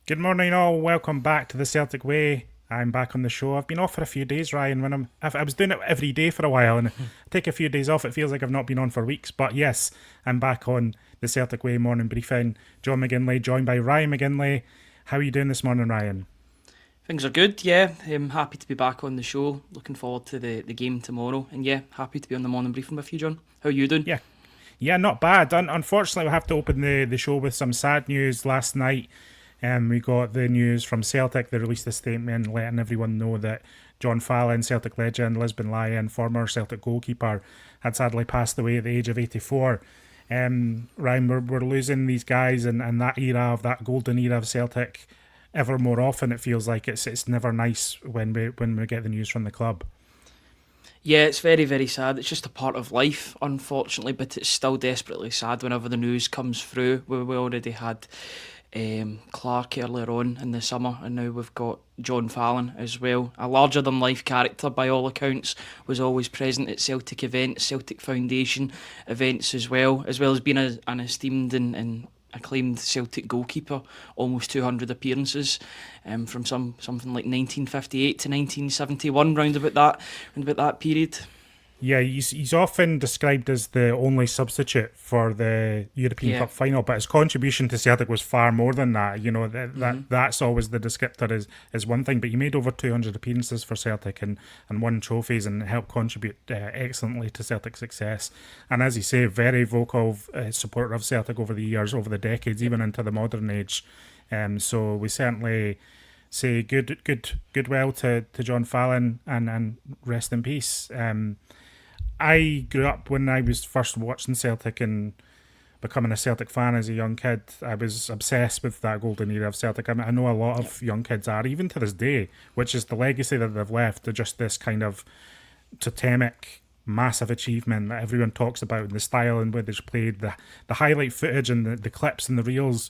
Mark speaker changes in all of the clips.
Speaker 1: Good morning, all. Welcome back to the Celtic Way. I'm back on the show. I've been off for a few days, Ryan. I was doing it every day for a while, and I take a few days off. It feels like I've not been on for weeks. But yes, I'm back on the Celtic Way morning briefing. John McGinley, joined by Ryan McGinley. How are you doing this morning, Ryan?
Speaker 2: Things are good, yeah. I'm happy to be back on the show. Looking forward to the game tomorrow. And yeah, happy to be on the morning briefing with you, John. How are you doing?
Speaker 1: Yeah, yeah, not bad. Unfortunately, we have to open the show with some sad news. Last night, we got the news from Celtic. They released a statement letting everyone know that John Fallon, Celtic legend, Lisbon Lion, former Celtic goalkeeper, had sadly passed away at the age of 84. Ryan, we're losing these guys and that era of that golden era of Celtic ever more often. It feels like it's never nice when we get the news from the club.
Speaker 2: Yeah, it's very, very sad. It's just a part of life, unfortunately, but it's still desperately sad whenever the news comes through. We already had Clark earlier on in the summer, and now we've got John Fallon as well. A larger than life character by all accounts, was always present at Celtic events, Celtic Foundation events as well as being an esteemed and acclaimed Celtic goalkeeper, almost 200 appearances, from something like 1958 to 1971, round about that period.
Speaker 1: Yeah, he's often described as the only substitute for the European
Speaker 2: Yeah.
Speaker 1: Cup final, but his contribution to Celtic was far more than that. You know that's always the descriptor is one thing, but he made over 200 appearances for Celtic and won trophies and helped contribute excellently to Celtic's success. And as you say, very vocal supporter of Celtic over the years, over the decades, even into the modern age. So we certainly say goodwill to John Fallon and rest in peace. I grew up when I was first watching Celtic and becoming a Celtic fan as a young kid. I was obsessed with that golden era of Celtic. I know a lot of young kids are, even to this day, which is the legacy that they've left. They're just this kind of totemic, massive achievement that everyone talks about, and the style and where they're played, the highlight footage and the clips and the reels,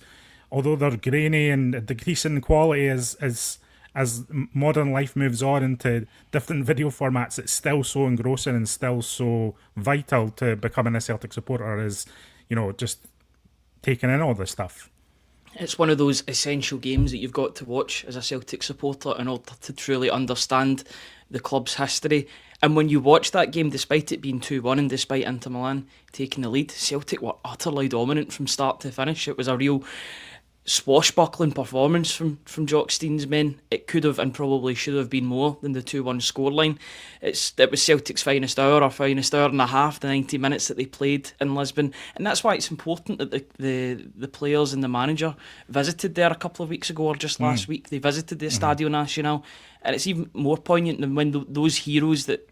Speaker 1: although they're grainy and decreasing in quality as modern life moves on into different video formats, it's still so engrossing and still so vital to becoming a Celtic supporter is, just taking in all this stuff.
Speaker 2: It's one of those essential games that you've got to watch as a Celtic supporter in order to truly understand the club's history. And when you watch that game, despite it being 2-1 and despite Inter Milan taking the lead, Celtic were utterly dominant from start to finish. It was a real swashbuckling performance from Jock Stein's men. It could have and probably should have been more than the 2-1 scoreline. It was Celtic's finest hour, or finest hour and a half, the 90 minutes that they played in Lisbon. And that's why it's important that the players and the manager visited there a couple of weeks ago, or just last week. They visited the Estadio Nacional. And it's even more poignant than when those heroes that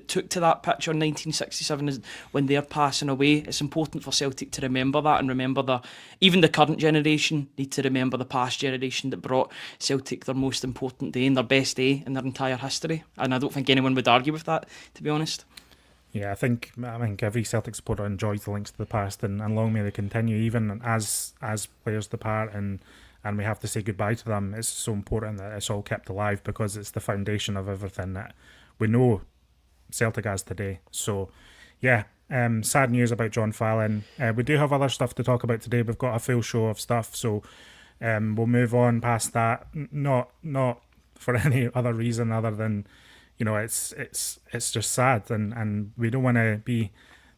Speaker 2: took to that pitch on 1967 is when they're passing away. It's important for Celtic to remember that, and remember even the current generation need to remember the past generation that brought Celtic their most important day and their best day in their entire history. And I don't think anyone would argue with that, to be honest.
Speaker 1: Yeah, I think every Celtic supporter enjoys the links to the past, and long may they continue, even as players depart and we have to say goodbye to them. It's so important that it's all kept alive because it's the foundation of everything that we know Celtic as today. So, yeah, sad news about John Fallon. We do have other stuff to talk about today. We've got a full show of stuff, so we'll move on past that. Not for any other reason other than it's just sad, and we don't want to be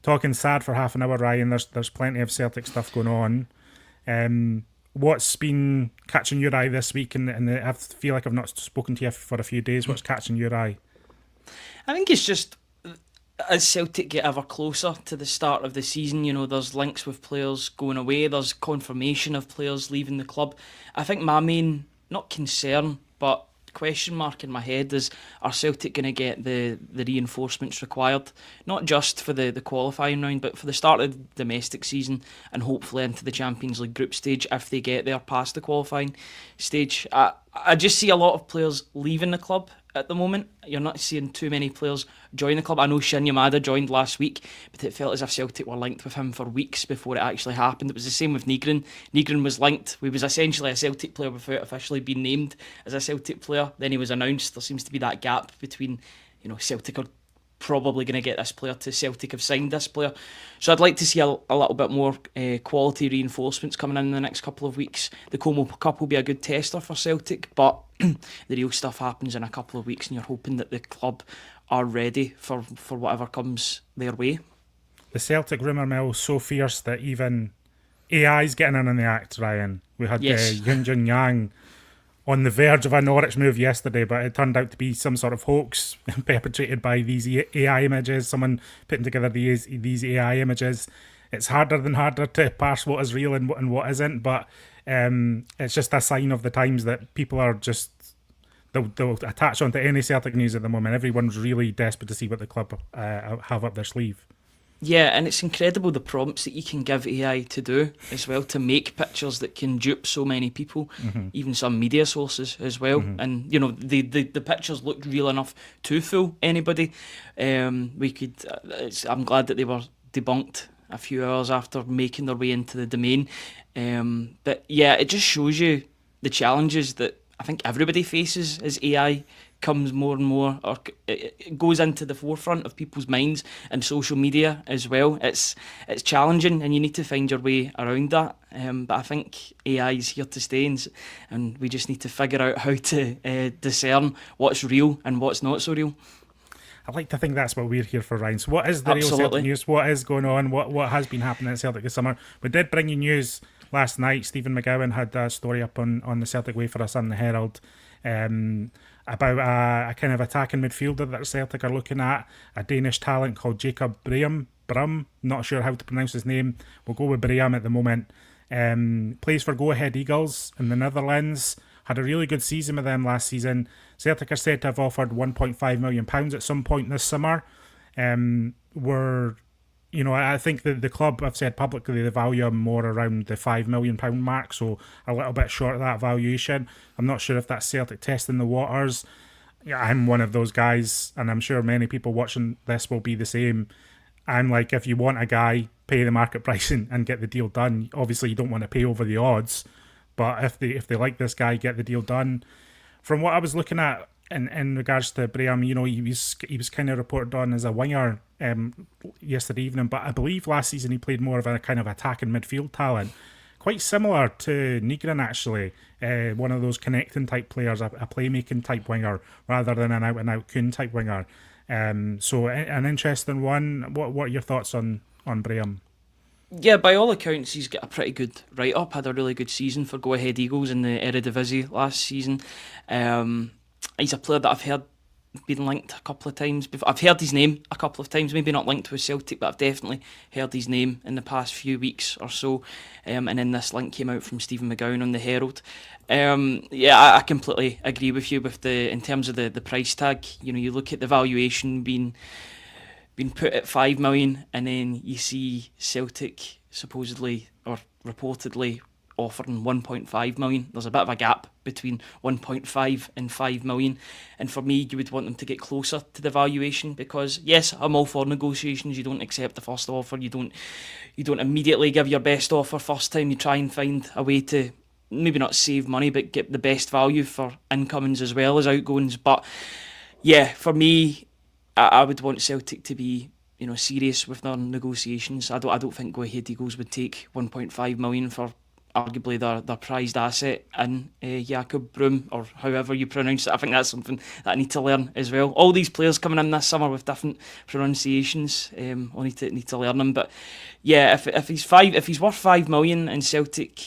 Speaker 1: talking sad for half an hour, Ryan. There's plenty of Celtic stuff going on. What's been catching your eye this week? And I feel like I've not spoken to you for a few days. What's catching your eye?
Speaker 2: I think it's just as Celtic get ever closer to the start of the season, there's links with players going away, there's confirmation of players leaving the club. I think my main, not concern, but question mark in my head is, are Celtic going to get the reinforcements required, not just for the qualifying round, but for the start of the domestic season and hopefully into the Champions League group stage if they get there past the qualifying stage. I just see a lot of players leaving the club at the moment. You're not seeing too many players join the club. I know Shin Yamada joined last week, but it felt as if Celtic were linked with him for weeks before it actually happened. It was the same with Nygren. Nygren was linked. He was essentially a Celtic player without officially being named as a Celtic player. Then he was announced. There seems to be that gap between, Celtic are probably going to get this player to Celtic have signed this player. So I'd like to see a little bit more quality reinforcements coming in the next couple of weeks. The Como Cup will be a good tester for Celtic, but the real stuff happens in a couple of weeks, and you're hoping that the club are ready for whatever comes their way.
Speaker 1: The Celtic rumour mill so fierce that even AI's getting in on the act, Ryan. We had Yun Jun Yang on the verge of a Norwich move yesterday, but it turned out to be some sort of hoax perpetrated by these AI images, someone putting together these AI images. It's harder to parse what is real and what isn't, but it's just a sign of the times that people are just, they'll attach onto any Celtic news at the moment. Everyone's really desperate to see what the club have up their sleeve.
Speaker 2: Yeah, and it's incredible the prompts that you can give AI to do as well, to make pictures that can dupe so many people, even some media sources as well. And the pictures looked real enough to fool anybody. I'm glad that they were debunked a few hours after making their way into the domain. But yeah, it just shows you the challenges that I think everybody faces as AI comes more and more, or it goes into the forefront of people's minds and social media as well. It's challenging, and you need to find your way around that. But I think AI is here to stay, and we just need to figure out how to discern what's real and what's not so real.
Speaker 1: I like to think that's what we're here for, Ryan. So what is the real Celtic news? What is going on? What has been happening at Celtic this summer? We did bring you news last night. Stephen McGowan had a story up on the Celtic Way for us on the Herald, about a kind of attacking midfielder that Celtic are looking at, a Danish talent called Jacob Breum, not sure how to pronounce his name. We'll go with Breum at the moment. Plays for Go Ahead Eagles in the Netherlands. Had a really good season with them last season. Celtic are said to have offered £1.5 million at some point this summer. I think that the club have said publicly they value him more around the £5 million mark, so a little bit short of that valuation. I'm not sure if that's Celtic testing the waters. Yeah, I'm one of those guys, and I'm sure many people watching this will be the same. I'm like, if you want a guy, pay the market price and get the deal done. Obviously, you don't want to pay over the odds, but if they like this guy, get the deal done. From what I was looking at in regards to Breum, he was kind of reported on as a winger yesterday evening, but I believe last season he played more of a kind of attacking midfield talent, quite similar to Nygren actually, one of those connecting type players, a playmaking type winger rather than an out and out Kuhn type winger. So an interesting one. What are your thoughts on Breum?
Speaker 2: Yeah, by all accounts, he's got a pretty good write-up. Had a really good season for Go Ahead Eagles in the Eredivisie last season. He's a player that I've heard been linked a couple of times before. I've heard his name a couple of times, maybe not linked with Celtic, but I've definitely heard his name in the past few weeks or so. And then this link came out from Stephen McGowan on the Herald. I completely agree with you in terms of the price tag. You look at the valuation being put at 5 million, and then you see Celtic supposedly or reportedly offering 1.5 million. There's a bit of a gap between 1.5 and 5 million, and for me, you would want them to get closer to the valuation, because yes, I'm all for negotiations. You don't accept the first offer, you don't immediately give your best offer first time. You try and find a way to maybe not save money but get the best value for incomings as well as outgoings. But yeah, for me, I would want Celtic to be serious with their negotiations. I don't think Go Ahead Eagles would take 1.5 million for arguably their prized asset in Jacob Breum, or however you pronounce it. I think that's something that I need to learn as well. All these players coming in this summer with different pronunciations, I'll need to learn them. But yeah, if he's worth 5 million and Celtic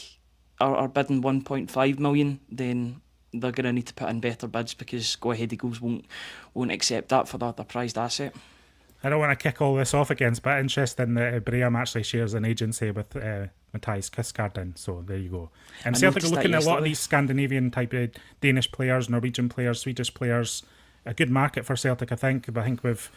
Speaker 2: are bidding 1.5 million, then they're going to need to put in better bids, because Go Ahead Eagles won't accept that for their prized asset.
Speaker 1: I don't want to kick all this off again, but interesting that Breum actually shares an agency with Matthijs Kissgaarden, so there you go. Celtic are looking at a lot of these Scandinavian type of Danish players, Norwegian players, Swedish players. A good market for Celtic, I think. But I think we've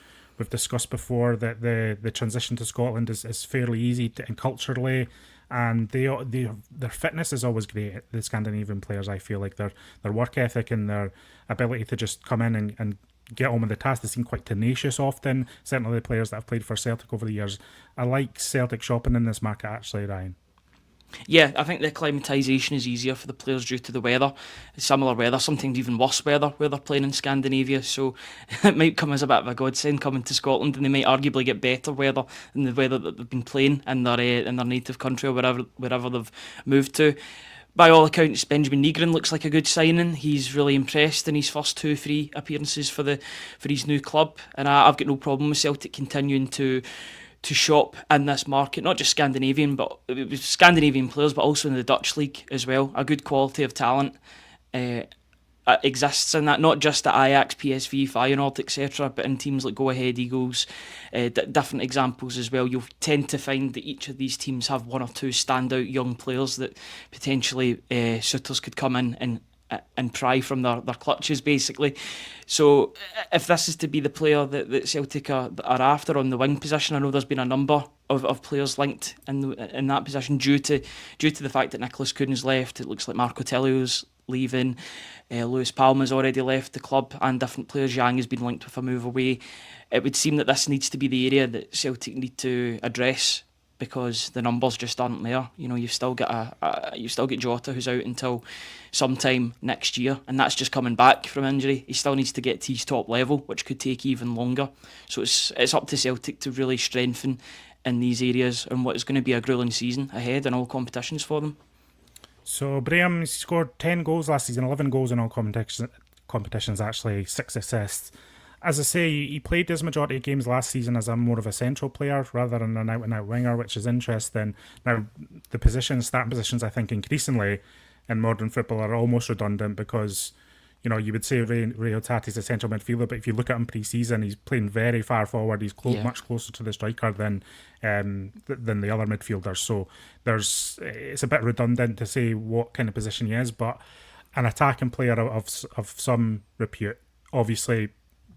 Speaker 1: discussed before that the transition to Scotland is fairly easy and culturally, and their fitness is always great. The Scandinavian players, I feel like their work ethic and their ability to just come in and get on with the task. They seem quite tenacious often. Certainly the players that have played for Celtic over the years. I like Celtic shopping in this market actually, Ryan.
Speaker 2: Yeah, I think the acclimatisation is easier for the players due to the weather, similar weather, sometimes even worse weather where they're playing in Scandinavia. So it might come as a bit of a godsend coming to Scotland, and they might arguably get better weather than the weather that they've been playing in their native country or wherever they've moved to. By all accounts, Benjamin Negrin looks like a good signing. He's really impressed in his first 2-3 appearances for his new club, and I've got no problem with Celtic continuing to shop in this market, not just Scandinavian, but Scandinavian players, but also in the Dutch league as well. A good quality of talent exists in that, not just at Ajax, PSV, Feyenoord, etc., but in teams like Go Ahead Eagles, different examples as well. You'll tend to find that each of these teams have one or two standout young players that potentially suitors could come in and pry from their clutches, basically. So if this is to be the player that Celtic are after on the wing position, I know there's been a number of players linked in that position due to the fact that Nicholas Kuhn's left. It looks like Marco Tellio's leaving. Lewis Palma's already left the club, and different players. Yang has been linked with a move away. It would seem that this needs to be the area that Celtic need to address, because the numbers just aren't there. You know, you've still got Jota, who's out until sometime next year, and that's just coming back from injury. He still needs to get to his top level, which could take even longer. So it's up to Celtic to really strengthen in these areas and what is going to be a gruelling season ahead in all competitions for them.
Speaker 1: So Breum scored 10 goals last season, 11 goals in all competitions actually, 6 assists. As I say, he played his majority of games last season as a more of a central player rather than an out-and-out winger, which is interesting. Now, the starting positions, I think, increasingly in modern football are almost redundant because, you know, you would say Ray Otati's a central midfielder, but if you look at him pre-season, he's playing very far forward. He's much closer to the striker than the other midfielders. So it's a bit redundant to say what kind of position he is, but an attacking player of some repute, obviously.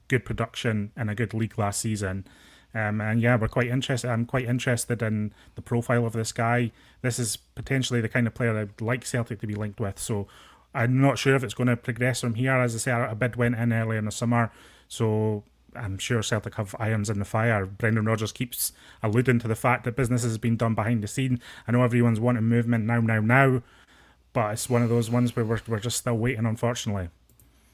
Speaker 1: Good production in a good league last season, and yeah, we're quite interested. I'm quite interested in the profile of this guy. This is potentially the kind of player I'd like Celtic to be linked with. So I'm not sure if it's going to progress from here. As I say, a bid went in early in the summer, so I'm sure Celtic have irons in the fire. Brendan Rodgers keeps alluding to the fact that business has been done behind the scene. I know everyone's wanting movement now, but it's one of those ones where we're just still waiting, unfortunately.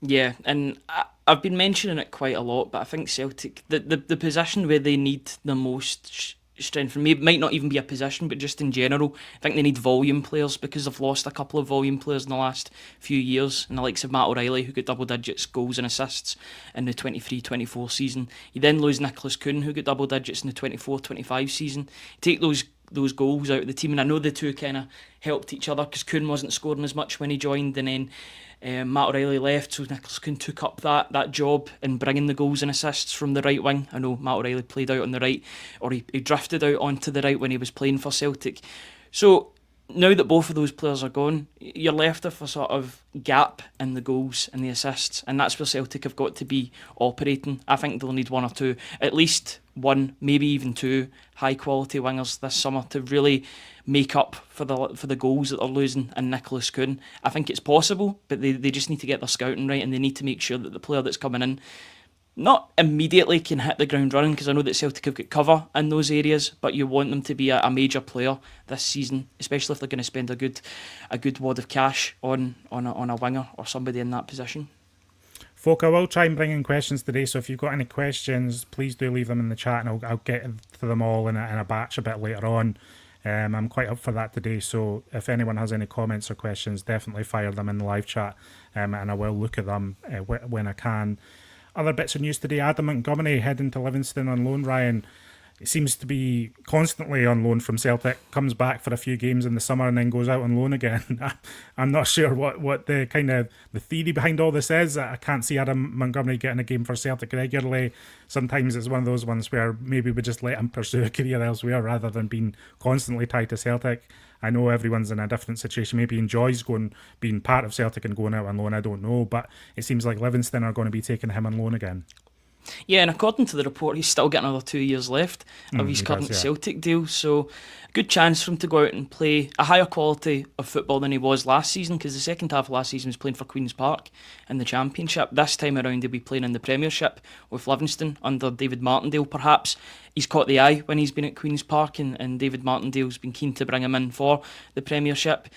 Speaker 2: Yeah, and I've been mentioning it quite a lot, but I think Celtic, the position where they need the most strength, for me, it might not even be a position, but just in general, I think they need volume players, because they've lost a couple of volume players in the last few years, and the likes of Matt O'Reilly, who got double digits goals and assists in the 23-24 season. You then lose Nicholas Kuhn, who got double digits in the 24-25 season. You take those goals out of the team, and I know the two kind of helped each other because Kuhn wasn't scoring as much when he joined, and then Matt O'Reilly left, so Nicholas Kuhn took up that job in bringing the goals and assists from the right wing. I know Matt O'Reilly played out on the right, or he drifted out onto the right when he was playing for Celtic. So now that both of those players are gone, you're left with a sort of gap in the goals and the assists, and that's where Celtic have got to be operating. I think they'll need one or two, at least one, maybe even two high quality wingers this summer to really make up for the goals that they're losing in Nicholas Kuhn. I think it's possible, but they just need to get their scouting right, and they need to make sure that the player that's coming in not immediately can hit the ground running, because I know that Celtic have got cover in those areas, but you want them to be a major player this season, especially if they're going to spend a good wad of cash on a winger or somebody in that position.
Speaker 1: Folk, I will try and bring in questions today, so if you've got any questions, please do leave them in the chat, and I'll get to them all in a batch a bit later on. I'm quite up for that today, so if anyone has any comments or questions, definitely fire them in the live chat, and I will look at them when I can. Other bits of news today: Adam Montgomery heading to Livingston on loan. Ryan, it seems to be constantly on loan from Celtic, comes back for a few games in the summer and then goes out on loan again. I'm not sure what the kind of the theory behind all this is. I can't see Adam Montgomery getting a game for Celtic regularly. Sometimes it's one of those ones where maybe we just let him pursue a career elsewhere rather than being constantly tied to Celtic. I know everyone's in a different situation. Maybe he enjoys being part of Celtic and going out on loan, I don't know, but it seems like Livingston are going to be taking him on loan again.
Speaker 2: Yeah, and according to the report, he's still got another 2 years left of his
Speaker 1: He
Speaker 2: current
Speaker 1: does, yeah.
Speaker 2: Celtic deal. So, good chance for him to go out and play a higher quality of football than he was last season, because the second half of last season he was playing for Queen's Park in the Championship. This time around, he'll be playing in the Premiership with Livingston under David Martindale, perhaps. He's caught the eye when he's been at Queen's Park, and David Martindale's been keen to bring him in for the Premiership.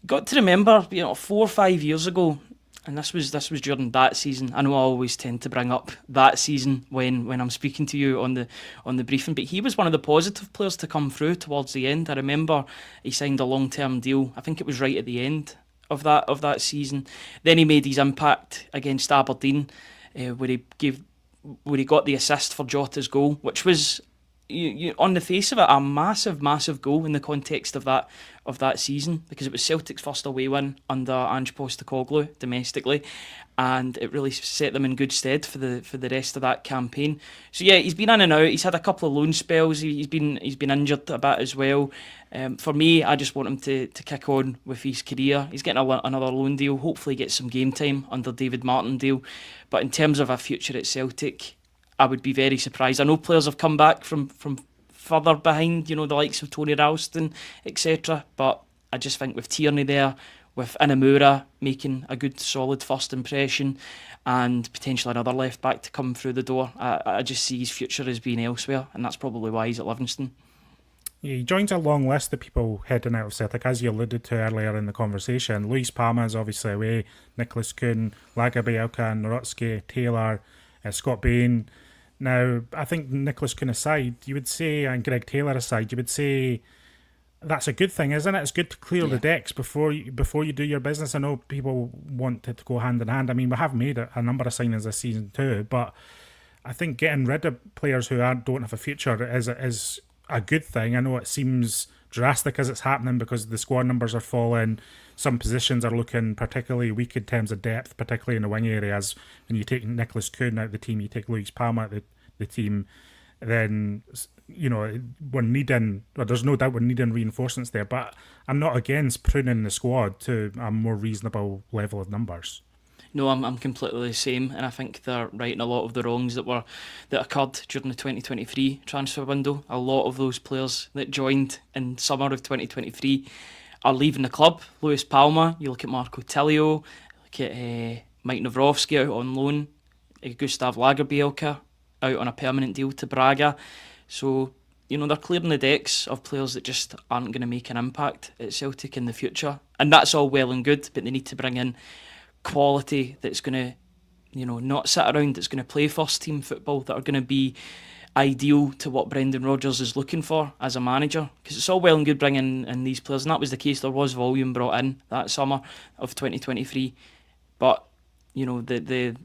Speaker 2: Got to remember, 4 or 5 years ago, and this was during that season. I know I always tend to bring up that season when I'm speaking to you on the briefing, but he was one of the positive players to come through towards the end. I remember he signed a long-term deal. I think it was right at the end of that season. Then he made his impact against Aberdeen, where he got the assist for Jota's goal, which was, on the face of it, a massive goal in the context of that season, because it was Celtic's first away win under Ange Postecoglou domestically, and it really set them in good stead for the rest of that campaign. So yeah, he's been in and out. He's had a couple of loan spells. He's been injured a bit as well. For me, I just want him to kick on with his career. He's getting another loan deal. Hopefully, get some game time under David Martindale. But in terms of a future at Celtic, I would be very surprised. I know players have come back from further behind, the likes of Tony Ralston, etc. But I just think with Tierney there, with Inamura making a good solid first impression, and potentially another left back to come through the door, I just see his future as being elsewhere, and that's probably why he's at Livingston.
Speaker 1: Yeah, he joins a long list of people heading out of Celtic, as you alluded to earlier in the conversation. Luis Palma is obviously away, Nicholas Kuhn, Lagerbielke, Norotsky, Taylor, Scott Bain. Now, I think Nicholas Kuhn aside, you would say, and Greg Taylor aside, you would say that's a good thing, isn't it? It's good to clear the decks before you do your business. I know people want it to go hand in hand. I mean, we have made a number of signings this season too, but I think getting rid of players who don't have a future is a good thing. I know it seems drastic as it's happening because the squad numbers are falling. Some positions are looking particularly weak in terms of depth, particularly in the wing areas. When you take Nicholas Kuhn out of the team, you take Luis Palma out of the team, then we're needing, or there's no doubt we're needing reinforcements there. But I'm not against pruning the squad to a more reasonable level of numbers.
Speaker 2: No, I'm completely the same, and I think they're righting a lot of the wrongs that occurred during the 2023 transfer window. A lot of those players that joined in summer of 2023 are leaving the club. Luis Palma, you look at Marco Tilio, look at Mike Nawrowski out on loan, Gustav Lagerbielke out on a permanent deal to Braga. So, they're clearing the decks of players that just aren't going to make an impact at Celtic in the future. And that's all well and good, but they need to bring in quality that's going to, not sit around, that's going to play first team football, that are going to be ideal to what Brendan Rodgers is looking for as a manager. Because it's all well and good bringing in these players, and that was the case. There was volume brought in that summer of 2023, but the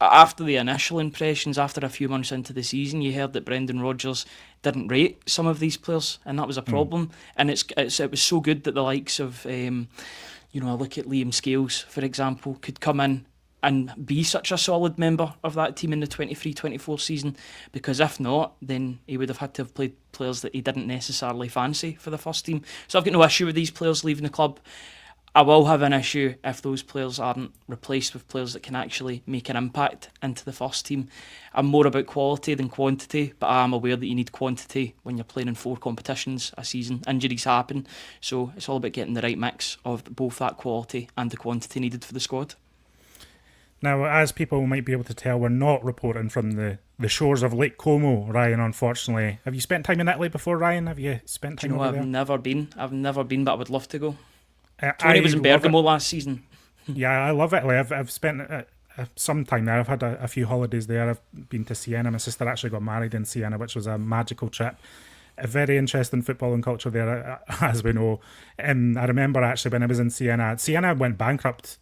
Speaker 2: after the initial impressions, after a few months into the season, you heard that Brendan Rodgers didn't rate some of these players, and that was a problem. And it was so good that the likes of I look at Liam Scales, for example, could come in and be such a solid member of that team in the 23-24 season, because if not, then he would have had to have played players that he didn't necessarily fancy for the first team. So I've got no issue with these players leaving the club. I will have an issue if those players aren't replaced with players that can actually make an impact into the first team. I'm more about quality than quantity, but I am aware that you need quantity when you're playing in 4 competitions a season. Injuries happen, so it's all about getting the right mix of both that quality and the quantity needed for the squad.
Speaker 1: Now, as people might be able to tell, we're not reporting from the shores of Lake Como, Ryan, unfortunately. Have you spent time in Italy before, Ryan? Have you spent time over there?
Speaker 2: I've never been, but I would love to go. Tony was in Bergamo last season.
Speaker 1: Yeah, I love Italy. I've spent some time there. I've had a few holidays there. I've been to Siena. My sister actually got married in Siena, which was a magical trip. A very interesting football and culture there, as we know. I remember actually when I was in Siena went bankrupt,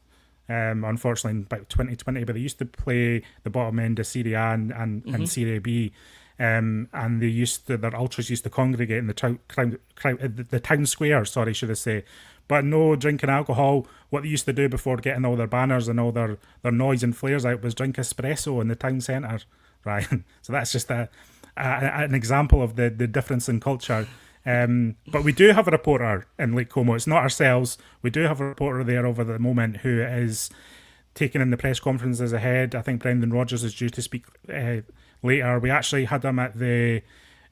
Speaker 1: unfortunately, in about 2020, but they used to play the bottom end of Serie A and Serie B. And their ultras used to congregate in the town square, should I say. But no drinking alcohol. What they used to do before getting all their banners and all their noise and flares out was drink espresso in the town centre, Ryan. So that's just an example of the difference in culture. But we do have a reporter in Lake Como. It's not ourselves. We do have a reporter there over the moment who is taking in the press conferences ahead. I think Brendan Rodgers is due to speak later. We actually had him at the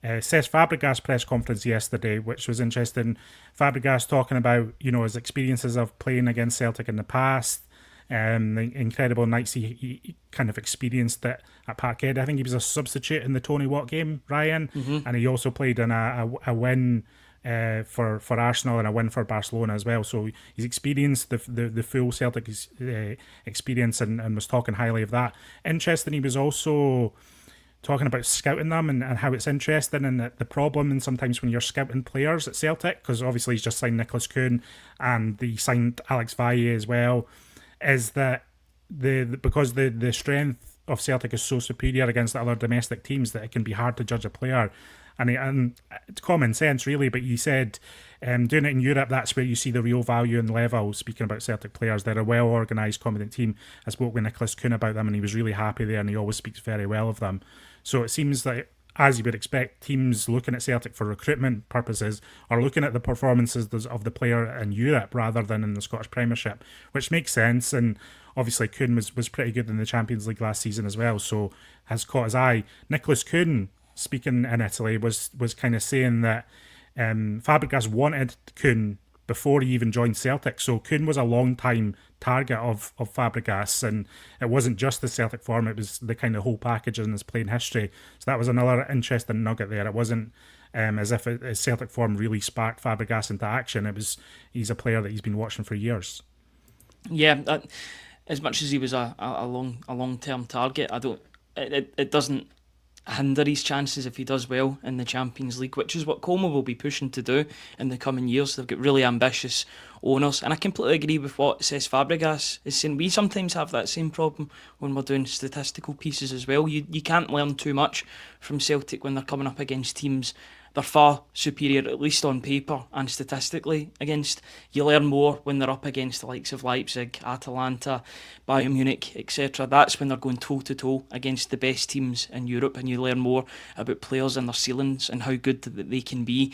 Speaker 1: Cesc Fabregas press conference yesterday, which was interesting. Fabregas talking about, his experiences of playing against Celtic in the past, the incredible nights he kind of experienced at Parkhead. I think he was a substitute in the Tony Watt game, Ryan, and he also played in a win for Arsenal and a win for Barcelona as well. So he's experienced the full Celtic experience and was talking highly of that. Interesting, he was also talking about scouting them and how it's interesting and the problem and sometimes when you're scouting players at Celtic, because obviously he's just signed Nicholas Kuhn and he signed Alex Valle as well, is that because the strength of Celtic is so superior against the other domestic teams that it can be hard to judge a player. And it's common sense, really, but you said doing it in Europe, that's where you see the real value and level. Speaking about Celtic players, they're a well-organised, competent team. I spoke with Nicholas Kuhn about them and he was really happy there and he always speaks very well of them. So it seems that, as you would expect, teams looking at Celtic for recruitment purposes are looking at the performances of the player in Europe rather than in the Scottish Premiership, which makes sense. And obviously Kuhn was pretty good in the Champions League last season as well, so has caught his eye. Nicholas Kuhn, speaking in Italy, was kind of saying that Fabregas wanted Kuhn before he even joined Celtic. So Kuhn was a long-time target of Fabregas, and it wasn't just the Celtic form, it was the kind of whole package in his playing history. So that was another interesting nugget there. It wasn't as if his Celtic form really sparked Fabregas into action. He's a player that he's been watching for years.
Speaker 2: Yeah, as much as he was a long-term target, it doesn't hinder his chances if he does well in the Champions League, which is what Como will be pushing to do in the coming years. They've got really ambitious owners, and I completely agree with what Cesc Fabregas is saying. We sometimes have that same problem when we're doing statistical pieces as well. You can't learn too much from Celtic when they're coming up against teams they're far superior, at least on paper and statistically, against. You learn more when they're up against the likes of Leipzig, Atalanta, Bayern Munich, etc. That's when they're going toe-to-toe against the best teams in Europe, and you learn more about players and their ceilings and how good that they can be.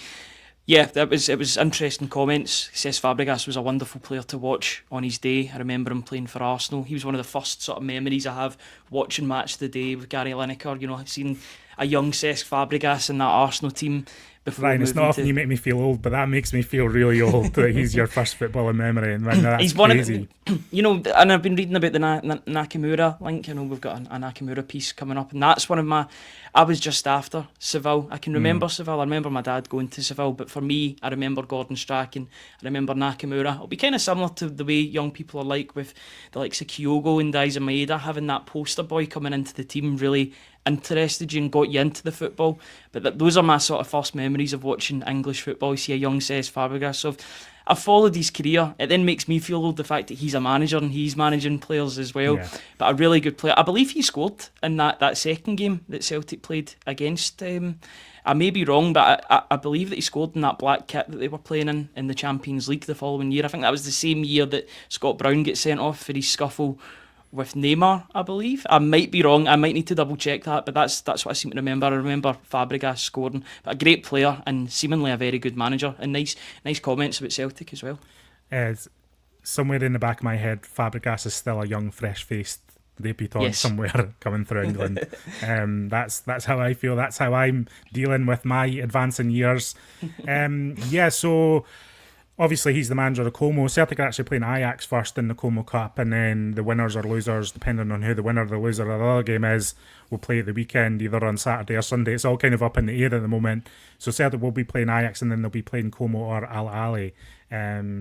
Speaker 2: Yeah, it was interesting comments. Cesc Fabregas was a wonderful player to watch on his day. I remember him playing for Arsenal. He was one of the first sort of memories I have watching Match of the Day with Gary Lineker. I've seen a young Cesc Fabregas in that Arsenal team before.
Speaker 1: Ryan, it's not often you make me feel old, but that makes me feel really old that he's your first footballer memory, and that's
Speaker 2: he's
Speaker 1: crazy.
Speaker 2: And I've been reading about the Nakamura link. We've got a Nakamura piece coming up, and that's one of my. I was just after Seville. I can remember Seville. I remember my dad going to Seville, but for me, I remember Gordon Strachan. I remember Nakamura. It'll be kind of similar to the way young people are like with the likes of Kyogo and Daizen Maeda, having that poster boy coming into the team really interested you and got you into the football. But those are my sort of first memories of watching English football. See a young Cesc Fabregas. So I've followed his career. It then makes me feel old, the fact that he's a manager and he's managing players as well. Yeah. But a really good player. I believe he scored in that second game that Celtic played against. I may be wrong, but I believe that he scored in that black kit that they were playing in the Champions League the following year. I think that was the same year that Scott Brown gets sent off for his scuffle with Neymar, I believe. I might be wrong. I might need to double check that, but that's what I seem to remember. I remember Fabregas scoring. But a great player and seemingly a very good manager, and nice comments about Celtic as well.
Speaker 1: Somewhere in the back of my head, Fabregas is still a young, fresh-faced debutant somewhere coming through England. That's how I feel. That's how I'm dealing with my advancing years. So obviously he's the manager of Como. Celtic are actually playing Ajax first in the Como Cup, and then the winners or losers, depending on who the winner or the loser of the other game is, will play at the weekend, either on Saturday or Sunday. It's all kind of up in the air at the moment. So Celtic will be playing Ajax, and then they'll be playing Como or Al Ahly.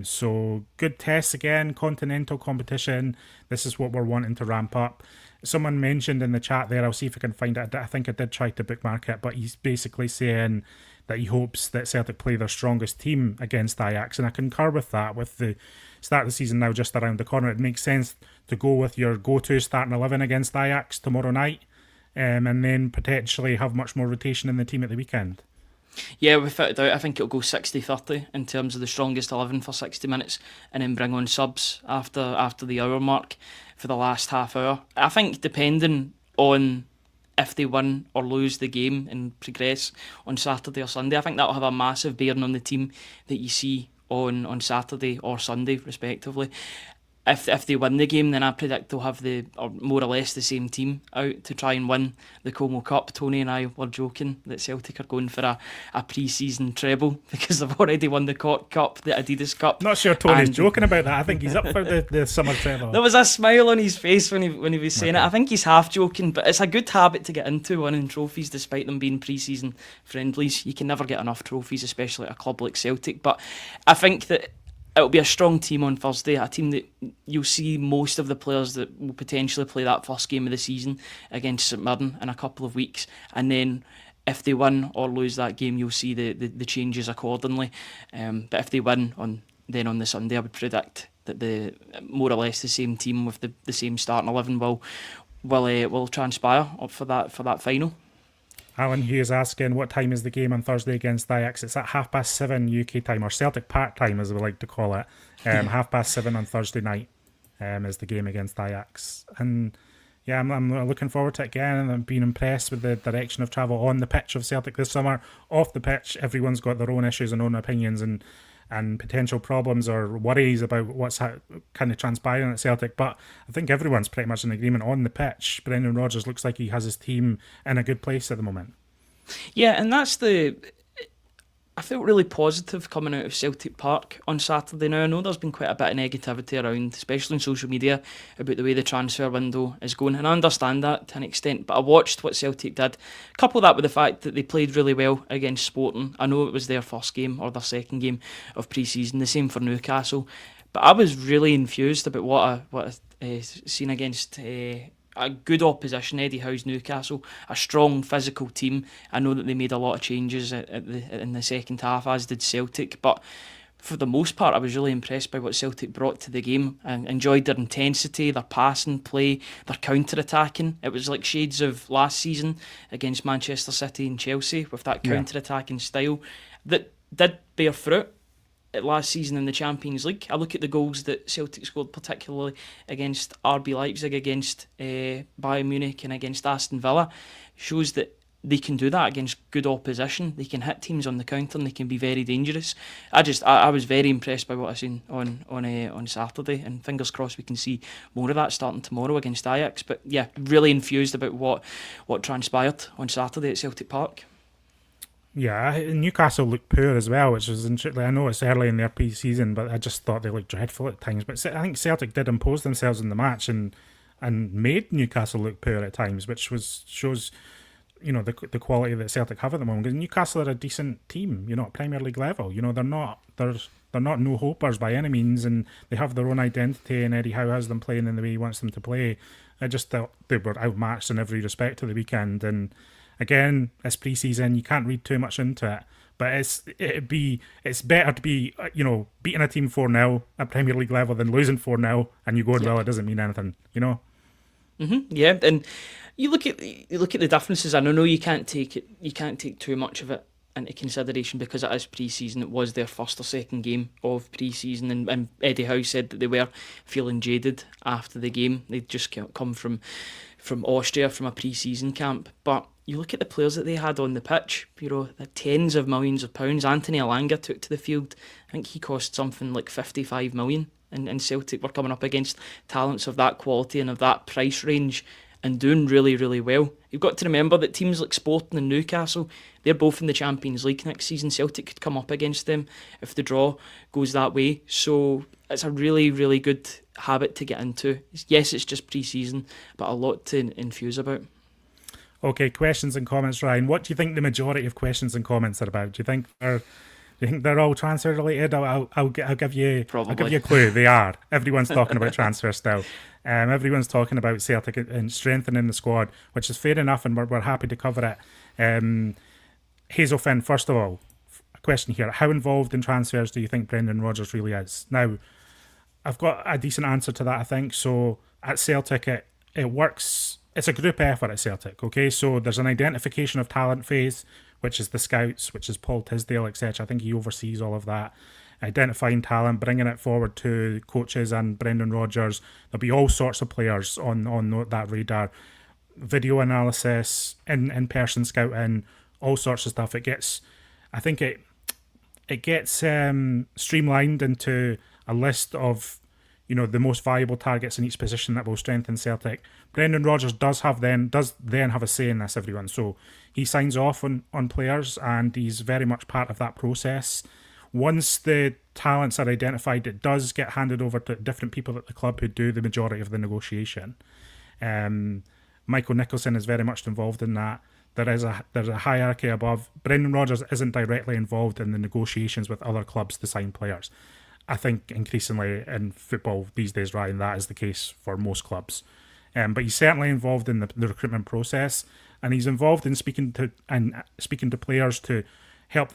Speaker 1: So good tests again, continental competition. This is what we're wanting to ramp up. Someone mentioned in the chat there, I'll see if I can find it. I think I did try to bookmark it, but he's basically saying that he hopes that Celtic play their strongest team against Ajax, and I concur with that. With the start of the season now just around the corner, it makes sense to go with your go-to starting 11 against Ajax tomorrow night, and then potentially have much more rotation in the team at the weekend.
Speaker 2: Yeah, without a doubt, I think it'll go 60-30 in terms of the strongest 11 for 60 minutes, and then bring on subs after the hour mark for the last half hour. I think depending on if they win or lose the game and progress on Saturday or Sunday, I think that'll have a massive bearing on the team that you see on Saturday or Sunday, respectively. if they win the game, then I predict they'll have or more or less the same team out to try and win the Como Cup. Tony and I were joking that Celtic are going for a pre-season treble because they've already won the Cup, the Adidas Cup.
Speaker 1: Not sure Tony's joking about that. I think he's up for the summer treble.
Speaker 2: There was a smile on his face when he was saying it. I think he's half joking, but it's a good habit to get into, winning trophies despite them being pre-season friendlies. You can never get enough trophies, especially at a club like Celtic. But I think that it'll be a strong team on Thursday, a team that you'll see most of the players that will potentially play that first game of the season against St Mirren in a couple of weeks, and then if they win or lose that game, you'll see the changes accordingly. But if they win on the Sunday, I would predict that the more or less the same team with the same starting 11 will transpire up for that final.
Speaker 1: Alan Hughes asking, what time is the game on Thursday against Ajax? It's at 7:30 UK time, or Celtic Park time as we like to call it. 7:30 on Thursday night is the game against Ajax. And yeah, I'm looking forward to it again, and I'm being impressed with the direction of travel on the pitch of Celtic this summer. Off the pitch, everyone's got their own issues and own opinions and potential problems or worries about what's kind of transpiring at Celtic, but I think everyone's pretty much in agreement on the pitch. Brendan Rodgers looks like he has his team in a good place at the moment.
Speaker 2: Yeah, and I felt really positive coming out of Celtic Park on Saturday. Now, I know there's been quite a bit of negativity around, especially on social media, about the way the transfer window is going, and I understand that to an extent, but I watched what Celtic did. Couple that with the fact that they played really well against Sporting. I know it was their first game or their second game of pre-season, the same for Newcastle, but I was really enthused about what I seen against a good opposition, Eddie Howe's Newcastle, a strong physical team. I know that they made a lot of changes in the second half, as did Celtic, but for the most part I was really impressed by what Celtic brought to the game. I enjoyed their intensity, their passing play, their counter-attacking. It was like shades of last season against Manchester City and Chelsea with that counter-attacking style that did bear fruit last season in the Champions League. I look at the goals that Celtic scored, particularly against RB Leipzig, against Bayern Munich and against Aston Villa, shows that they can do that against good opposition. They can hit teams on the counter and they can be very dangerous. I was very impressed by what I seen on Saturday, and fingers crossed we can see more of that starting tomorrow against Ajax. But yeah, really enthused about what transpired on Saturday at Celtic Park.
Speaker 1: Yeah, Newcastle looked poor as well, which was interesting. I know it's early in their pre-season, but I just thought they looked dreadful at times. But I think Celtic did impose themselves in the match and made Newcastle look poor at times, which shows the quality that Celtic have at the moment. Because Newcastle are a decent team, at Premier League level. They're not no hopers by any means, and they have their own identity. And Eddie Howe has them playing in the way he wants them to play. I just thought they were outmatched in every respect to the weekend. And again, it's pre-season, you can't read too much into it, but it's better to be beating a team 4-0 at Premier League level than losing 4-0 and you going, well, it doesn't mean anything,
Speaker 2: Yeah, and you look at the differences, and I know you can't take too much of it into consideration because it is pre-season. It was their first or second game of pre-season, and Eddie Howe said that they were feeling jaded after the game. They'd just come from Austria, from a pre-season camp, but you look at the players that they had on the pitch, the tens of millions of pounds. Anthony Elanga took to the field. I think he cost something like 55 million, and Celtic were coming up against talents of that quality and of that price range and doing really, really well. You've got to remember that teams like Sporting and Newcastle, they're both in the Champions League next season. Celtic could come up against them if the draw goes that way. So it's a really, really good habit to get into. Yes, it's just pre-season, but a lot to enthuse about.
Speaker 1: Okay, questions and comments, Ryan. What do you think the majority of questions and comments are about? Do you think they're all transfer related? I'll give you a clue. They are. Everyone's talking about transfer still. Everyone's talking about Celtic and strengthening the squad, which is fair enough, and we're happy to cover it. Hazel Finn, first of all, a question here: how involved in transfers do you think Brendan Rodgers really is? Now, I've got a decent answer to that, I think. So at Celtic, it works. It's a group effort at Celtic, okay? So there's an identification of talent phase, which is the scouts, which is Paul Tisdale, etc. I think he oversees all of that. Identifying talent, bringing it forward to coaches and Brendan Rodgers. There'll be all sorts of players on that radar. Video analysis, in-person scouting, all sorts of stuff. It gets streamlined into a list of the most valuable targets in each position that will strengthen Celtic. Brendan Rodgers does then have a say in this, everyone. So he signs off on players, and he's very much part of that process. Once the talents are identified, it does get handed over to different people at the club who do the majority of the negotiation. Michael Nicholson is very much involved in that. There's a hierarchy above. Brendan Rodgers isn't directly involved in the negotiations with other clubs to sign players. I think increasingly in football these days, Ryan, that is the case for most clubs. But he's certainly involved in the recruitment process, and he's involved in speaking to players to help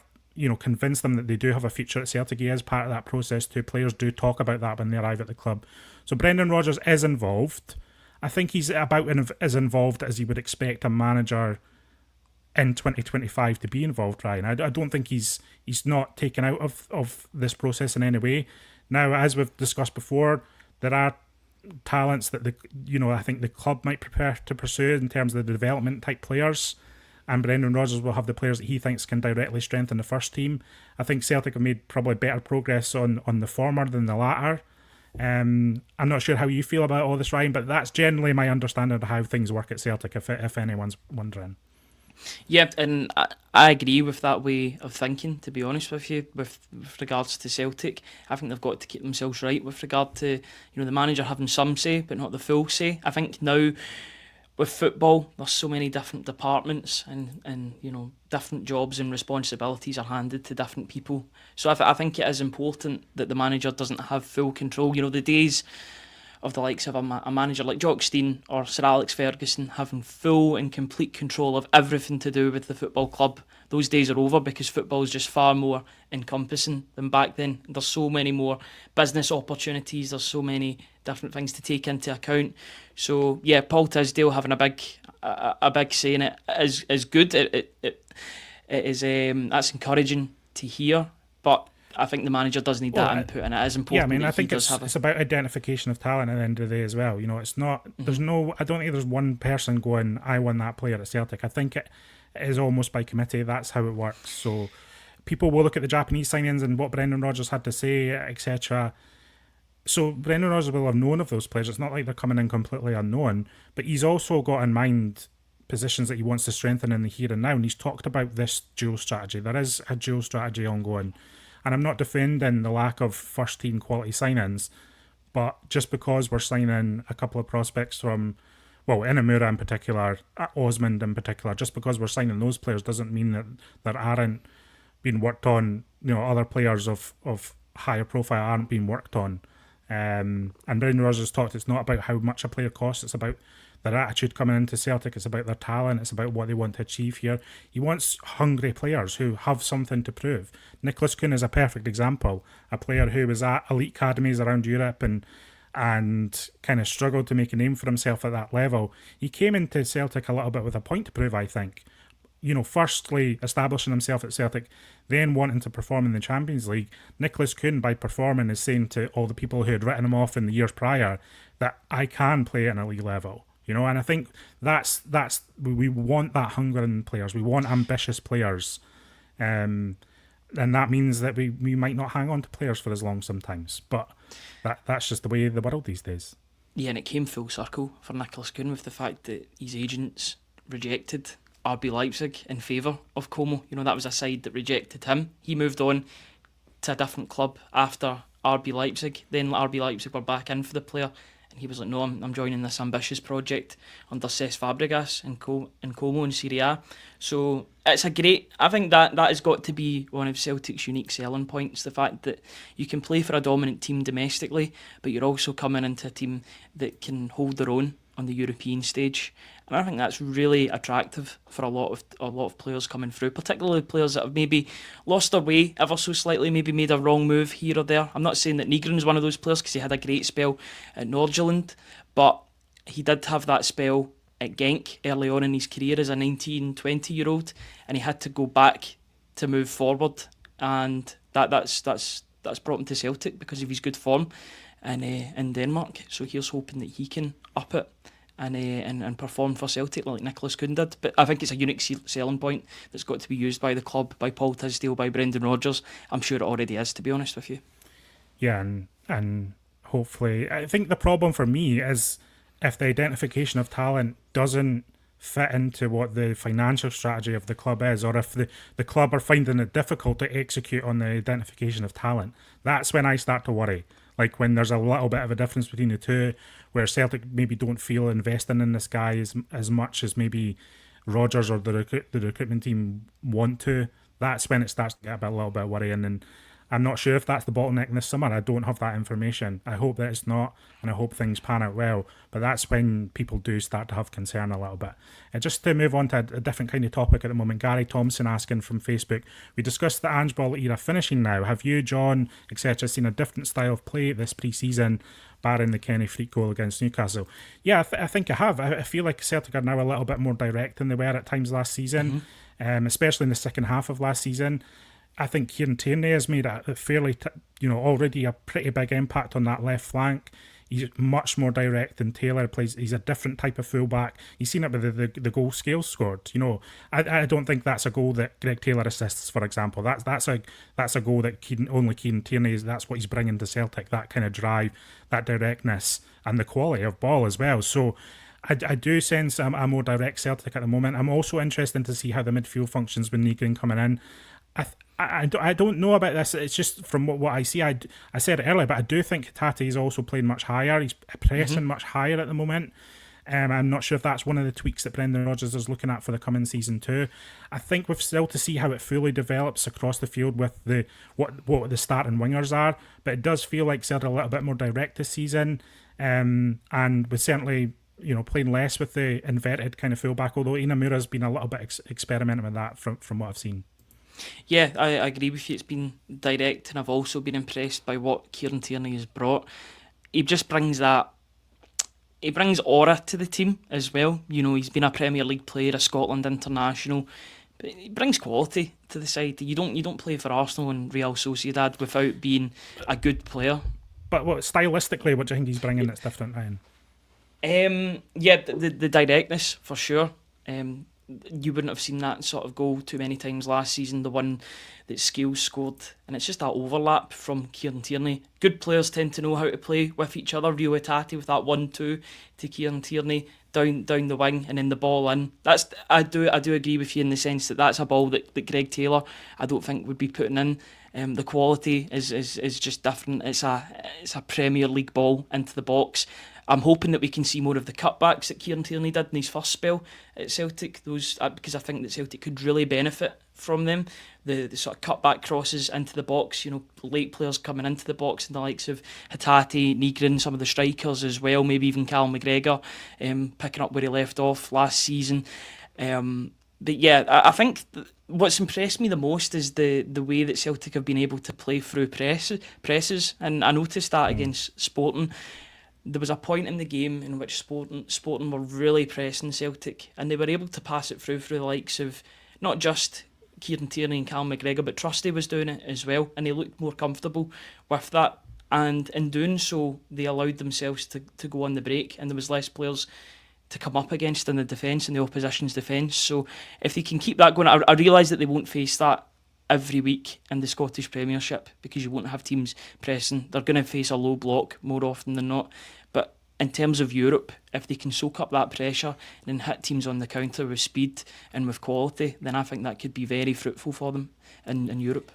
Speaker 1: convince them that they do have a future at Celtic. He is part of that process too. Players do talk about that when they arrive at the club. So Brendan Rodgers is involved. I think he's about as involved as you would expect a manager in 2025 to be involved, Ryan. I don't think he's not taken out of this process in any way. Now, as we've discussed before, there are talents that I think the club might prepare to pursue in terms of the development type players, and Brendan Rodgers will have the players that he thinks can directly strengthen the first team. I think Celtic have made probably better progress on the former than the latter. I'm not sure how you feel about all this, Ryan, but that's generally my understanding of how things work at Celtic, if anyone's wondering.
Speaker 2: Yeah, and I agree with that way of thinking, to be honest with you, with regards to Celtic. I think they've got to keep themselves right with regard to the manager having some say, but not the full say. I think now with football, there's so many different departments and different jobs and responsibilities are handed to different people. So I think it is important that the manager doesn't have full control. The days of the likes of a manager like Jock Stein or Sir Alex Ferguson having full and complete control of everything to do with the football club, those days are over, because football is just far more encompassing than back then. There's so many more business opportunities, there's so many different things to take into account. So yeah, Paul Tisdale having a big say in it is good. It is that's encouraging to hear, but I think the manager does need that input, and it is important.
Speaker 1: Yeah, I think it's about identification of talent at the end of the day as well. It's not. There's no. I don't think there's one person going, I won that player at Celtic. I think it is almost by committee. That's how it works. So people will look at the Japanese signings and what Brendan Rodgers had to say, etc. So Brendan Rodgers will have known of those players. It's not like they're coming in completely unknown. But he's also got in mind positions that he wants to strengthen in the here and now, and he's talked about this dual strategy. There is a dual strategy ongoing. And I'm not defending the lack of first-team quality signings, but just because we're signing a couple of prospects from, Inamura in particular, Osmond in particular, just because we're signing those players doesn't mean that there aren't being worked on, other players of higher profile aren't being worked on. And Brendan Rodgers talked, it's not about how much a player costs, it's about their attitude coming into Celtic, it's about their talent, it's about what they want to achieve here. He wants hungry players who have something to prove. Nicholas Kuhn is a perfect example, a player who was at elite academies around Europe and kind of struggled to make a name for himself at that level. He came into Celtic a little bit with a point to prove, I think. Firstly establishing himself at Celtic, then wanting to perform in the Champions League. Nicholas Kuhn, by performing, is saying to all the people who had written him off in the years prior that I can play at an elite level. And I think that's we want that hunger in players. We want ambitious players, and that means that we might not hang on to players for as long sometimes. But that's just the way of the world these days.
Speaker 2: Yeah, and it came full circle for Nicholas Kuhn with the fact that his agents rejected RB Leipzig in favour of Como. That was a side that rejected him. He moved on to a different club after RB Leipzig. Then RB Leipzig were back in for the player. He was like, no, I'm joining this ambitious project under Cesc Fabregas in Como in Serie A. So it's I think that has got to be one of Celtic's unique selling points, the fact that you can play for a dominant team domestically, but you're also coming into a team that can hold their own on the European stage. And I think that's really attractive for a lot of players coming through, particularly players that have maybe lost their way ever so slightly, maybe made a wrong move here or there. I'm not saying that Nygren's one of those players because he had a great spell at Nordjylland, but he did have that spell at Genk early on in his career as a 19, 20-year-old, and he had to go back to move forward, and that's brought him to Celtic because of his good form in Denmark. So here's hoping that he can up it and perform for Celtic like Nicholas Kuhn did. But I think it's a unique selling point that's got to be used by the club, by Paul Tisdale, by Brendan Rodgers. I'm sure it already is, to be honest with you.
Speaker 1: Yeah, and hopefully. I think the problem for me is if the identification of talent doesn't fit into what the financial strategy of the club is, or if the club are finding it difficult to execute on the identification of talent, that's when I start to worry. Like when there's a little bit of a difference between the two, where Celtic maybe don't feel investing in this guy as much as maybe Rodgers or the recruitment team want to, that's when it starts to get a little bit worrying. And I'm not sure if that's the bottleneck this summer. I don't have that information. I hope that it's not, and I hope things pan out well. But that's when people do start to have concern a little bit. And just to move on to a different kind of topic at the moment, Gary Thompson asking from Facebook, we discussed the Ange Ball era finishing now. Have you, John, etc., seen a different style of play this pre-season, barring the Kenny Freak goal against Newcastle? Yeah, I think I have. I feel like Celtic are now a little bit more direct than they were at times last season, especially in the second half of last season. I think Kieran Tierney has made a fairly, already a pretty big impact on that left flank. He's much more direct than Taylor plays. He's a different type of fullback. You've seen it with the goal Scales scored. I don't think that's a goal that Greg Taylor assists, for example. That's a goal that only Kieran Tierney is. That's what he's bringing to Celtic. That kind of drive, that directness, and the quality of ball as well. So I do sense a more direct Celtic at the moment. I'm also interested to see how the midfield functions with Negrin coming in. I don't know about this. It's just from what I see. I said it earlier, but I do think Hatate is also playing much higher. He's pressing much higher at the moment. I'm not sure if that's one of the tweaks that Brendan Rodgers is looking at for the coming season too. I think we've still to see how it fully develops across the field with what the starting wingers are. But it does feel like Celtic a little bit more direct this season, and with certainly playing less with the inverted kind of fullback. Although Inamura's been a little bit experimenting with that from what I've seen.
Speaker 2: Yeah, I agree with you. It's been direct, and I've also been impressed by what Kieran Tierney has brought. He just brings that. He brings aura to the team as well. He's been a Premier League player, a Scotland international, but he brings quality to the side. You don't play for Arsenal and Real Sociedad without being a good player.
Speaker 1: But stylistically, what do you think he's bringing that's different, Ryan?
Speaker 2: Yeah, the directness for sure. You wouldn't have seen that sort of goal too many times last season, the one that Scales scored, and it's just that overlap from Kieran Tierney. Good players tend to know how to play with each other. Rio Hatate with that 1-2 to Kieran Tierney down the wing and then the ball in. I do agree with you in the sense that that's a ball that Greg Taylor I don't think would be putting in. The quality is just different. It's a Premier League ball into the box. I'm hoping that we can see more of the cutbacks that Kieran Tierney did in his first spell at Celtic. Those because I think that Celtic could really benefit from them. The sort of cutback crosses into the box. Late players coming into the box, and the likes of Hatate, Negrin, some of the strikers as well. Maybe even Cal McGregor, picking up where he left off last season. But yeah, I think what's impressed me the most is the way that Celtic have been able to play through presses, and I noticed that against Sporting. There was a point in the game in which Sporting were really pressing Celtic, and they were able to pass it through the likes of not just Kieran Tierney and Cal McGregor, but Trusty was doing it as well, and they looked more comfortable with that. And in doing so, they allowed themselves to go on the break, and there was less players to come up against in the defence, in the opposition's defence. So if they can keep that going, I realise that they won't face that every week in the Scottish Premiership because you won't have teams pressing. They're going to face a low block more often than not. But in terms of Europe, if they can soak up that pressure and then hit teams on the counter with speed and with quality, then I think that could be very fruitful for them in Europe.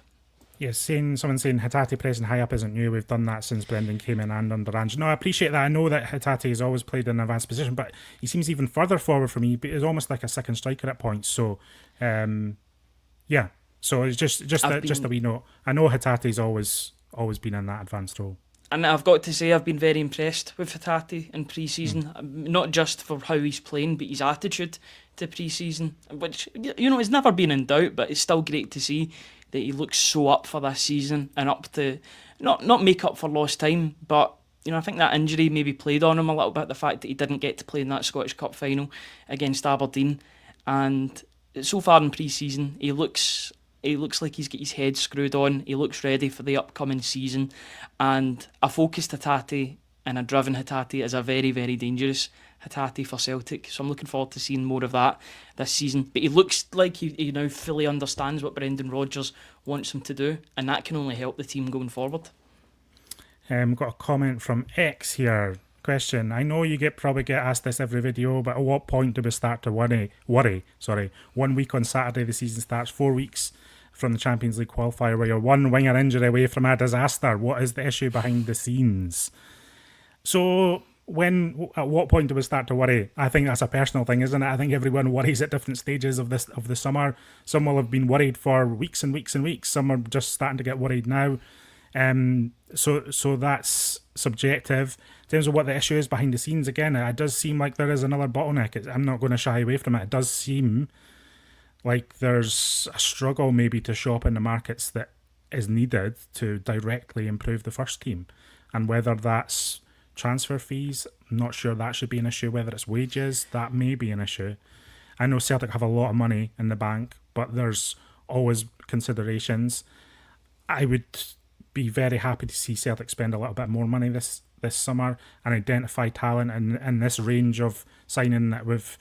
Speaker 1: Yes, someone saying Hatate pressing high up isn't new. We've done that since Brendan came in and under Ange. No, I appreciate that. I know that Hatate has always played in an advanced position, but he seems even further forward for me. But he's almost like a second striker at points. So, yeah. So it's just a wee note. I know Hatate's always been in that advanced role.
Speaker 2: And I've got to say, I've been very impressed with Hatate in pre-season. Not just for how he's playing, but his attitude to pre-season, which has never been in doubt. But it's still great to see that he looks so up for this season and up to not make up for lost time, but I think that injury maybe played on him a little bit. The fact that he didn't get to play in that Scottish Cup final against Aberdeen, and so far in pre-season, he looks like he's got his head screwed on. He looks ready for the upcoming season, and a focused Hatate and a driven Hatate is a very, very dangerous Hatate for Celtic. So I'm looking forward to seeing more of that this season. But he looks like he now fully understands what Brendan Rodgers wants him to do, and that can only help the team going forward.
Speaker 1: Got a comment from X here. Question: I know you probably get asked this every video, but at what point do we start to worry? Sorry, 1 week on Saturday the season starts. 4 weeks from the Champions League qualifier, where you're one winger injury away from a disaster. What is the issue behind the scenes? So at what point do we start to worry? I think that's a personal thing, isn't it? I think everyone worries at different stages of the summer. Some will have been worried for weeks and weeks and weeks. Some are just starting to get worried now. So that's subjective. In terms of what the issue is behind the scenes, again, it does seem like there is another bottleneck. I'm not going to shy away from it. It does seem like there's a struggle maybe to shop in the markets that is needed to directly improve the first team. And whether that's transfer fees, I'm not sure that should be an issue. Whether it's wages, that may be an issue. I know Celtic have a lot of money in the bank, but there's always considerations. I would be very happy to see Celtic spend a little bit more money this summer and identify talent in this range of signing that we've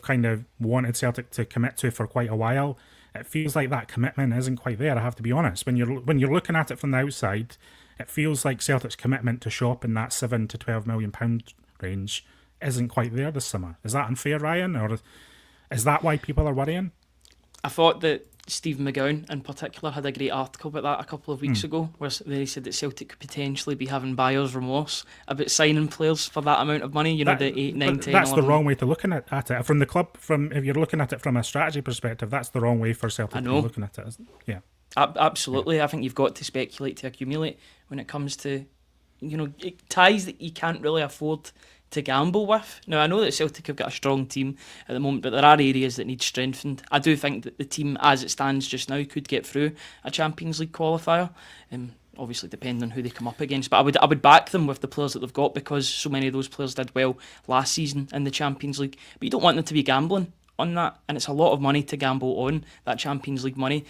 Speaker 1: kind of wanted Celtic to commit to for quite a while. It feels like that commitment isn't quite there, I have to be honest. When you're looking at it from the outside, it feels like Celtic's commitment to shop in that £7 to £12 million range isn't quite there this summer. Is that unfair, Ryan, or is that why people are worrying?
Speaker 2: I thought that Stephen McGowan in particular had a great article about that a couple of weeks ago, where he said that Celtic could potentially be having buyer's remorse about signing players for that amount of money. The 8, 9, 10,
Speaker 1: that's
Speaker 2: 11.
Speaker 1: the wrong way to look at it. From the club, if you're looking at it from a strategy perspective, that's the wrong way for Celtic to be looking at it, isn't it? Yeah.
Speaker 2: Absolutely. Yeah. I think you've got to speculate to accumulate when it comes to ties that you can't really afford to gamble with. Now, I know that Celtic have got a strong team at the moment, but there are areas that need strengthened. I do think that the team, as it stands just now, could get through a Champions League qualifier. Obviously, depending on who they come up against, but I would back them with the players that they've got, because so many of those players did well last season in the Champions League. But you don't want them to be gambling on that, and it's a lot of money to gamble on, that Champions League money.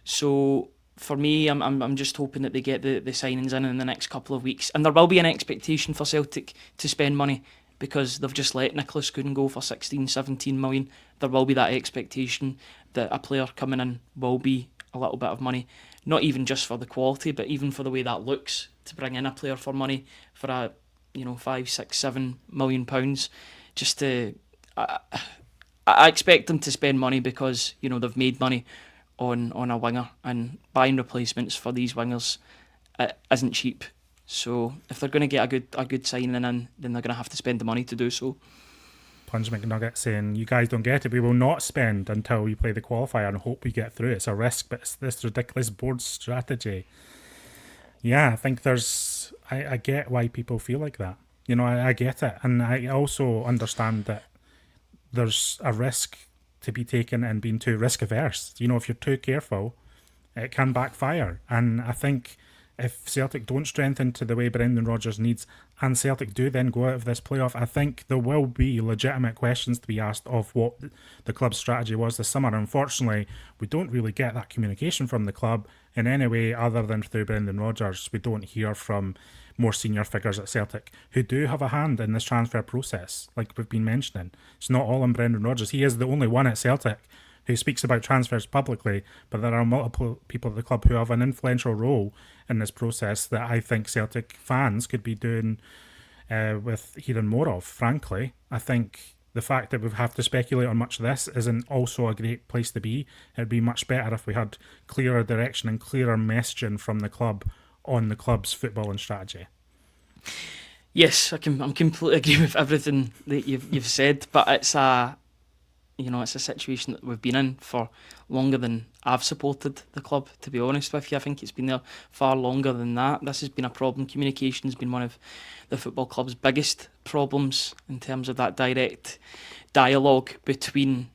Speaker 2: So for me, I'm just hoping that they get the signings in the next couple of weeks. And there will be an expectation for Celtic to spend money, because they've just let Nicholas Kuhn go for 16, 17 million. There will be that expectation that a player coming in will be a little bit of money. Not even just for the quality, but even for the way that looks, to bring in a player for money for a 5, 6, 7 million pounds. Just to, I expect them to spend money because they've made money on a winger, and buying replacements for these wingers isn't cheap. So if they're going to get a good signing in, then they're going to have to spend the money to do so.
Speaker 1: Punch McNugget saying, you guys don't get it. We will not spend until we play the qualifier and hope we get through. It's a risk, but it's this ridiculous board strategy. Yeah, I think I get why people feel like that. I get it. And I also understand that there's a risk to be taken and being too risk averse. If you're too careful, it can backfire. And I think if Celtic don't strengthen to the way Brendan Rodgers needs, and Celtic do then go out of this playoff, I think there will be legitimate questions to be asked of what the club's strategy was this summer. Unfortunately, we don't really get that communication from the club in any way other than through Brendan Rodgers. We don't hear from more senior figures at Celtic who do have a hand in this transfer process, like we've been mentioning. It's not all on Brendan Rodgers. He is the only one at Celtic who speaks about transfers publicly, but there are multiple people at the club who have an influential role in this process that I think Celtic fans could be doing with hearing more of, frankly. I think the fact that we have to speculate on much of this isn't also a great place to be. It'd be much better if we had clearer direction and clearer messaging from the club on the club's football and strategy.
Speaker 2: Yes, I'm completely agree with everything that you've said, but it's a situation that we've been in for longer than I've supported the club, to be honest with you. I think it's been there far longer than that. This has been a problem. Communication has been one of the football club's biggest problems in terms of that direct dialogue between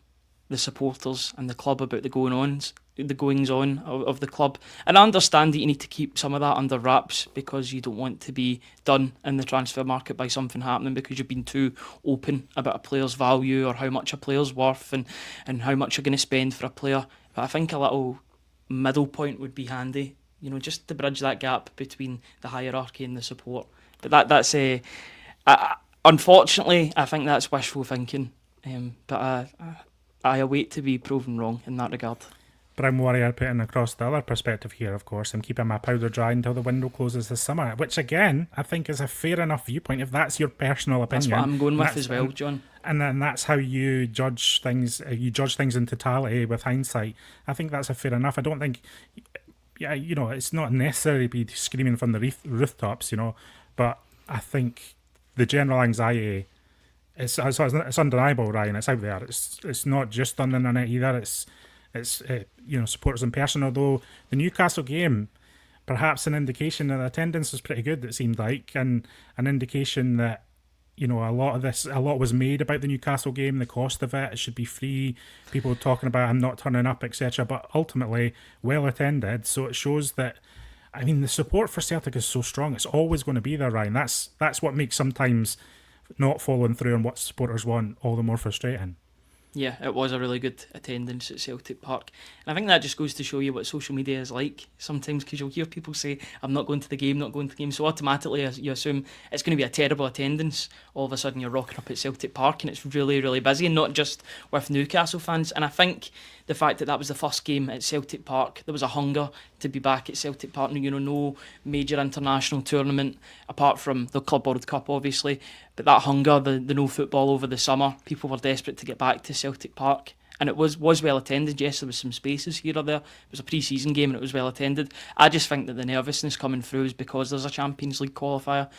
Speaker 2: the supporters and the club about the goings on of the club. And I understand that you need to keep some of that under wraps because you don't want to be done in the transfer market by something happening because you've been too open about a player's value or how much a player's worth and how much you're going to spend for a player. But I think a little middle point would be handy, just to bridge that gap between the hierarchy and the support. But that's unfortunately, I think that's wishful thinking. But I await to be proven wrong in that regard.
Speaker 1: But I'm worried putting across the other perspective here, of course. I'm keeping my powder dry until the window closes this summer, which again, I think is a fair enough viewpoint if that's your personal opinion.
Speaker 2: That's what I'm going with as well, John.
Speaker 1: And then that's how you judge things. You judge things in totality with hindsight. I think that's a fair enough. I don't think, it's not necessary to be screaming from the rooftops, but I think the general anxiety, it's undeniable, Ryan. It's out there. It's not just on the internet either. It's supporters in person. Although the Newcastle game, perhaps an indication that attendance was pretty good. It seemed like, and an indication that a lot was made about the Newcastle game, the cost of it. It should be free. People talking about I'm not turning up, etc. But ultimately, well attended. So it shows that. I mean, the support for Celtic is so strong. It's always going to be there, Ryan. That's what makes sometimes not following through on what supporters want all the more frustrating.
Speaker 2: Yeah, it was a really good attendance at Celtic Park. And I think that just goes to show you what social media is like sometimes, because you'll hear people say, I'm not going to the game, not going to the game. So automatically you assume it's going to be a terrible attendance. All of a sudden you're rocking up at Celtic Park and it's really, really busy, and not just with Newcastle fans. And I think the fact that was the first game at Celtic Park, there was a hunger to be back at Celtic Park. No major international tournament apart from the Club World Cup, obviously. But that hunger, the no football over the summer, people were desperate to get back to Celtic Park. And it was well attended. Yes, there was some spaces here or there. It was a pre-season game and it was well attended. I just think that the nervousness coming through is because there's a Champions League qualifier.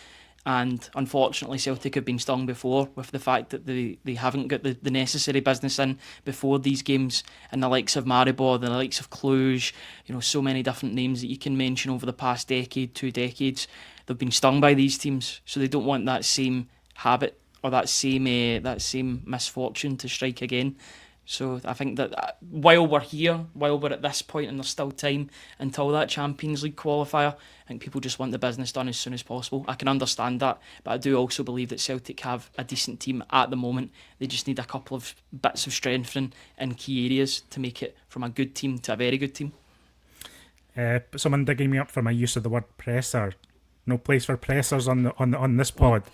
Speaker 2: And unfortunately, Celtic have been stung before with the fact that they haven't got the necessary business in before these games. And the likes of Maribor, the likes of Cluj, so many different names that you can mention over the past decade, 2 decades. They've been stung by these teams, so they don't want that same habit or that same misfortune to strike again. So I think that while we're at this point, and there's still time until that Champions League qualifier, I think people just want the business done as soon as possible. I can understand that, but I do also believe that Celtic have a decent team at the moment. They just need a couple of bits of strengthening in key areas to make it from a good team to a very good team.
Speaker 1: Someone digging me up for my use of the word presser. No place for pressers on this pod.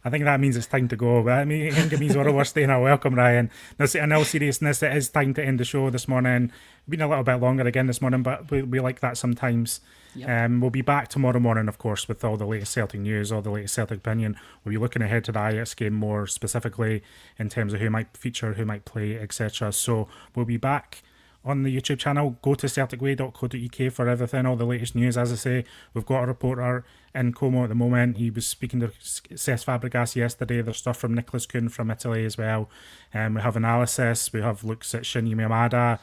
Speaker 1: I think that means it's time to go. But I think it means we're staying a welcome, Ryan. Now, in all seriousness, it is time to end the show this morning. Been a little bit longer again this morning, but we like that sometimes. Yep. We'll be back tomorrow morning, of course, with all the latest Celtic news, all the latest Celtic opinion. We'll be looking ahead to the Ajax game more specifically in terms of who might feature, who might play, etc. So we'll be back on the YouTube channel. Go to celticway.co.uk for everything, all the latest news. As I say, we've got a reporter in Como at the moment. He was speaking to Cesc Fabregas yesterday. There's stuff from Nicholas Kuhn from Italy as well. We have analysis. We have looks at Shinya Yamada.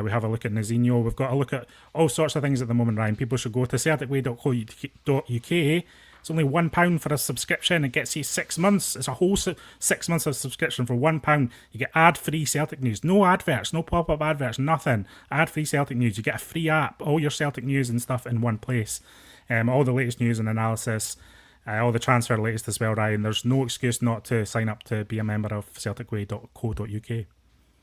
Speaker 1: We have a look at Nazinho. We've got a look at all sorts of things at the moment, Ryan. People should go to celticway.co.uk. It's only £1 for a subscription. It gets you 6 months. It's a whole 6 months of subscription for £1. You get ad-free Celtic news. No adverts, no pop-up adverts, nothing. Ad-free Celtic news. You get a free app. All your Celtic news and stuff in one place. All the latest news and analysis. All the transfer latest as well, Ryan. There's no excuse not to sign up to be a member of celticway.co.uk.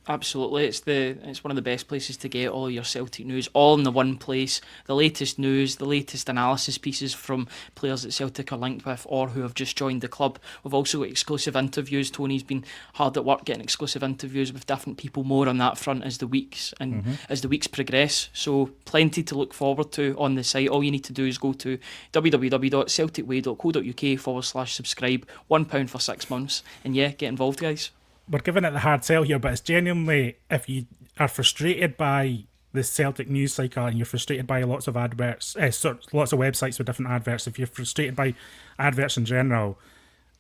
Speaker 2: Absolutely, it's one of the best places to get all your Celtic news, all in the one place. The latest news, the latest analysis pieces from players that Celtic are linked with or who have just joined the club. We've also got exclusive interviews. Tony's been hard at work getting exclusive interviews with different people. More on that front as the weeks progress. So plenty to look forward to on the site. All you need to do is go to www.celticway.co.uk/subscribe. £1 for 6 months, and get involved, guys.
Speaker 1: We're giving it the hard sell here, but it's genuinely, if you are frustrated by the Celtic news cycle and you're frustrated by lots of adverts, lots of websites with different adverts, if you're frustrated by adverts in general,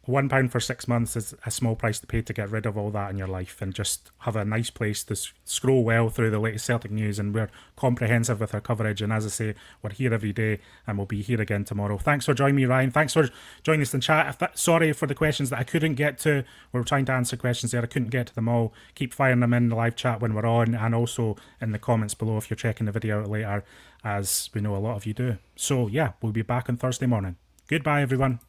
Speaker 1: £1 for 6 months is a small price to pay to get rid of all that in your life and just have a nice place to scroll well through the latest Celtic news. And we're comprehensive with our coverage, and as I say, we're here every day and we'll be here again tomorrow. Thanks for joining me, Ryan. Thanks for joining us in chat. Sorry for the questions that I couldn't get to. We were trying to answer questions there. I couldn't get to them all. Keep firing them in the live chat when we're on, and also in the comments below if you're checking the video out later, as we know a lot of you do. So we'll be back on Thursday morning. Goodbye, everyone.